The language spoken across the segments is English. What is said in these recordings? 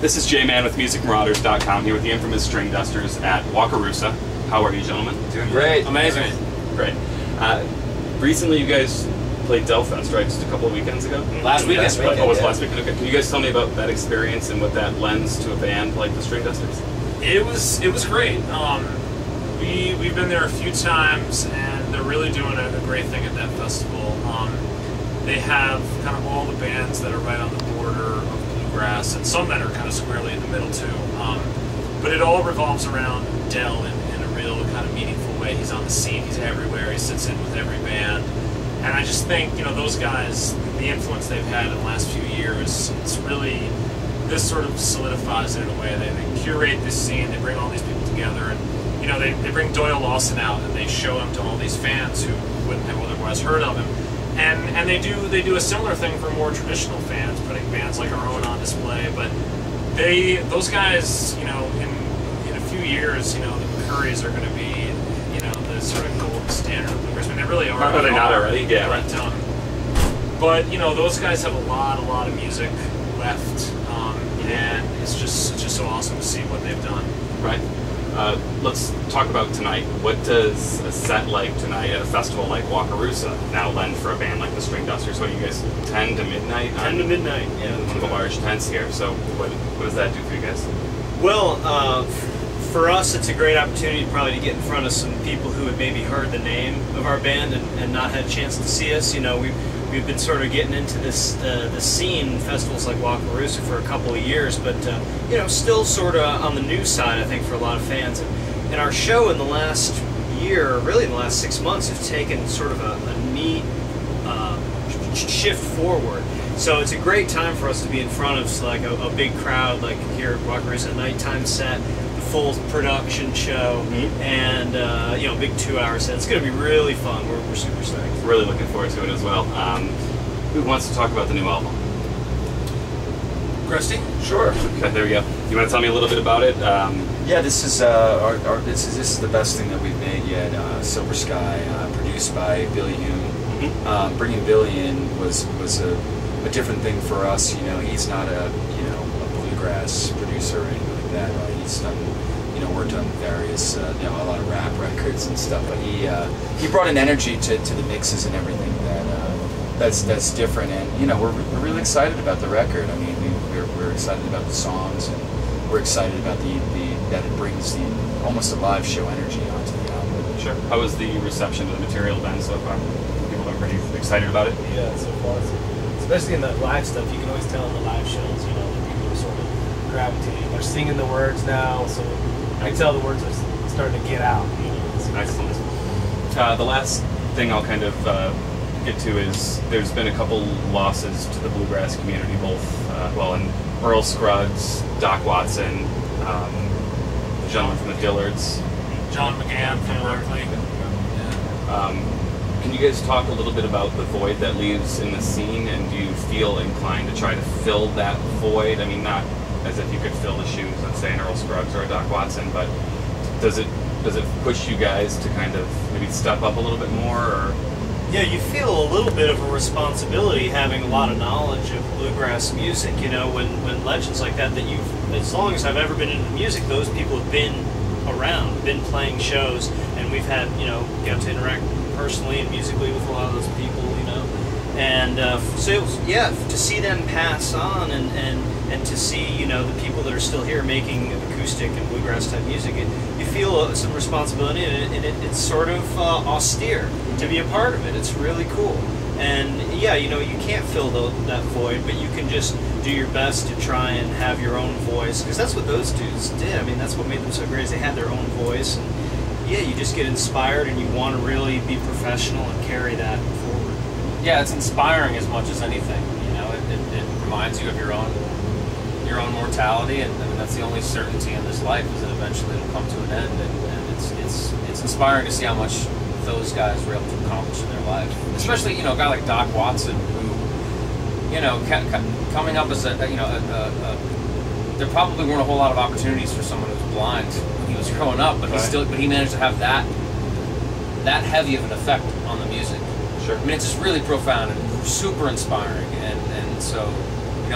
This is J-Man with MusicMarauders.com here with the infamous Stringdusters at Wakarusa. How are you, gentlemen? Doing great. Amazing. Great. Recently you guys played Delfest, right? Just a couple of weekends ago? Last weekend. Oh, it was last weekend. Okay. Can you guys tell me about that experience and what that lends to a band like the Stringdusters? It was great. We've been there a few times, and they're really doing a great thing at that festival. They have kind of all the bands that are right on the border of bluegrass, and some that are kind of squarely in the middle too. But it all revolves around Del in a real kind of meaningful way. He's on the scene, he's everywhere, he sits in with every band. And I just think, those guys, the influence they've had in the last few years, it's really, this sort of solidifies it in a way. They curate this scene, they bring all these people together, and they bring Doyle Lawson out and they show him to all these fans who wouldn't have otherwise heard of him. And they do a similar thing for more traditional fans, putting bands like our own on display. But those guys, in a few years, the McCurries are going to be, the sort of gold standard of bluegrass. I mean, they really are. Are they not already? Yeah. But those guys have a lot of music left, and it's just so awesome to see what they've done. Right. Let's talk about tonight. What does a set like tonight at a festival like Wakarusa now lend for a band like the Stringdusters? What do you guys, 10 to midnight? 10 to midnight, yeah. One of the large tents here. So what does that do for you guys? Well, for us, it's a great opportunity probably to get in front of some people who had maybe heard the name of our band and not had a chance to see us. We've been sort of getting into this scene, festivals like Wakarusa, for a couple of years, but still sort of on the new side, I think, for a lot of fans. And our show in the last year, really in the last 6 months, have taken sort of a neat shift forward. So it's a great time for us to be in front of like a big crowd, like here at Wakarusa, a nighttime set, the full production show, and a big 2-hour set. It's going to be really fun. We're super stoked. Really looking forward to it as well. Who wants to talk about the new album? Krusty? Sure. Okay, there we go. You want to tell me a little bit about it? Yeah, this is this is the best thing that we've made yet. Silver Sky, produced by Billy Hume. Bringing Billy in was a different thing for us. He's not a bluegrass producer or anything like that. Right? He's done worked on various a lot of rap records and stuff. But he brought an energy to the mixes and everything that's different. And we're really excited about the record. I mean, we're excited about the songs, and we're excited about that it brings almost a live show energy onto the album. Sure. How has the reception of the material been so far? People are pretty excited about it. Yeah, so far, especially in the live stuff, you can always tell in the live shows, that people are sort of gravitating. They're singing the words now, so I can tell the words are starting to get out. Excellent. The last thing I'll kind of get to is there's been a couple losses to the bluegrass community, both in Earl Scruggs, Doc Watson, the gentleman from the Dillards, John McGann from Berkeley. Can you guys talk a little bit about the void that leaves in the scene, and do you feel inclined to try to fill that void? I mean, not as if you could fill the shoes of, say, an Earl Scruggs or a Doc Watson, but does it push you guys to kind of maybe step up a little bit more? Or? Yeah, you feel a little bit of a responsibility having a lot of knowledge of bluegrass music. When legends like that as long as I've ever been into music, those people have been around, been playing shows, and we've had, got to interact personally and musically with a lot of those people, and to see them pass on and to see, the people that are still here making acoustic and bluegrass type music, you feel some responsibility, and it's sort of austere to be a part of it. It's really cool. And yeah, you can't fill that void, but you can just do your best to try and have your own voice, because that's what those dudes did. I mean, that's what made them so great, is they had their own voice, and yeah, you just get inspired and you want to really be professional and carry that forward. Yeah, it's inspiring as much as anything. It reminds you of your own mortality, and I mean, that's the only certainty in this life, is that eventually it'll come to an end. And it's inspiring to see how much those guys were able to accomplish in their life. Especially a guy like Doc Watson, who coming up as there probably weren't a whole lot of opportunities for someone who was blind when he was growing up, but he managed to have that heavy of an effect on the music. Sure. I mean, it's just really profound and super inspiring, and so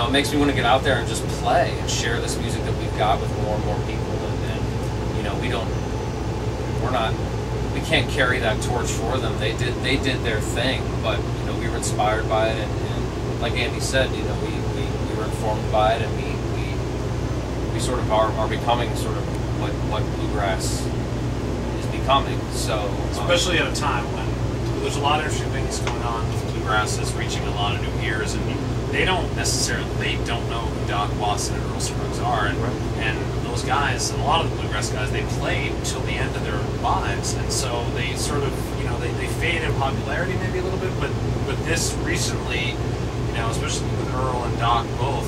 it makes me want to get out there and just play and share this music that we've got with more and more people. And we can't carry that torch for them. They did their thing, but we were inspired by it, and like Andy said, we were informed by it, and we sort of are becoming sort of what bluegrass is becoming. So especially at a time when there's a lot of interesting things going on with bluegrass is reaching a lot of new ears, and they don't know who Doc Watson and Earl Scruggs are, and those guys, and a lot of the bluegrass guys, they played till the end of their lives, and so they sort of they fade in popularity maybe a little bit, but this recently, especially with Earl and Doc both,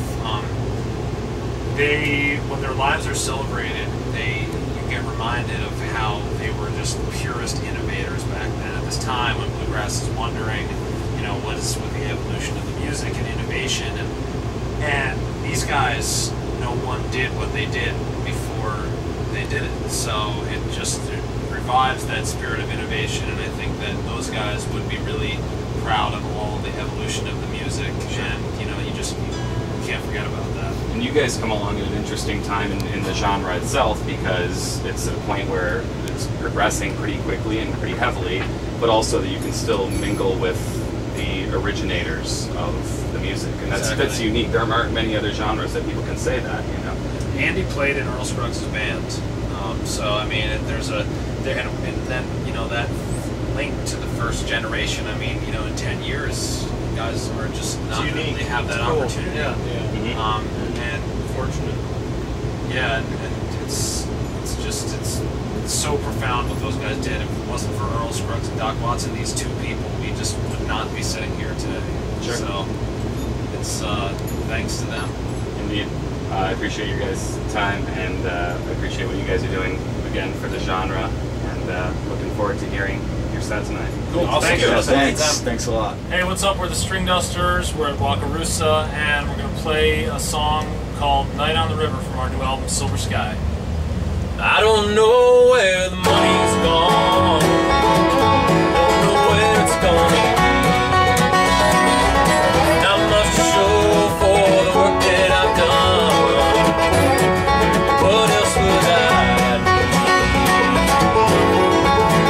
when their lives are celebrated, you get reminded of how they were just the purest innovators back then. At this time when bluegrass is wondering, what is with the evolution of the music and innovation, and these guys, no one did what they did before they did it. So it revives that spirit of innovation, and I think that those guys would be really proud of all the evolution of the music, and you can't forget about that. And you guys come along at an interesting time in the genre itself, because it's at a point where it's progressing pretty quickly and pretty heavily, but also that you can still mingle with the originators of the music, and that's unique. There aren't many other genres that people can say that. Andy played in Earl Scruggs' band, so I mean, and then that link to the first generation. I mean, in 10 years, guys are just not going to have that opportunity. Yeah. And Fortunate. Yeah, and it's so profound what those guys did. If it wasn't for Earl Scruggs and Doc Watson, these two people, we just would not be sitting here today. Sure. So it's thanks to them. Indeed. I appreciate your guys' time, and I appreciate what you guys are doing again for the genre, and looking forward to hearing your set tonight. Cool. Thank you. Thanks a lot. Hey, what's up? We're the Stringdusters. We're at Wakarusa, and we're going to play a song called Night on the River from our new album, Silver Sky. I don't know where the money's gone, don't know where it's gone. Not much to show for the work that I've done. What else would I need?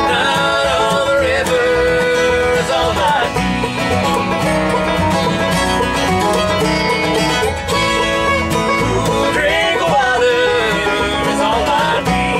Night on the river is all I need. Drink water is all I need.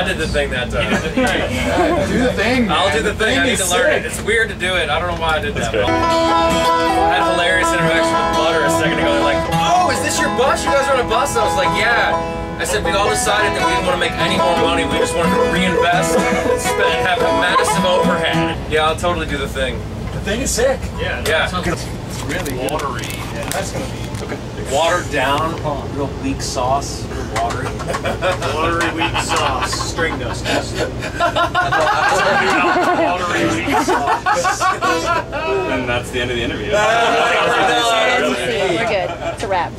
I did the thing that time. Yeah, do the thing. I'll man. do the thing. I need is to learn it. sick. It's weird to do it. I don't know why I did that. good. I had hilarious interaction with Butter a second ago. They're like, "Oh, is this your bus? You guys are on a bus?" I was like, "Yeah." I said, "We all decided that we didn't want to make any more money. We just wanted to reinvest, spend, have a massive overhead." Yeah, I'll totally do the thing. The thing is sick. Yeah. Yeah. It's really good. Watery. Yeah, that's gonna be. Watered down, real weak sauce, real watery. Watery weak sauce. Stringdusters. Watery weak sauce. And that's the end of the interview. We're good. It's a wrap.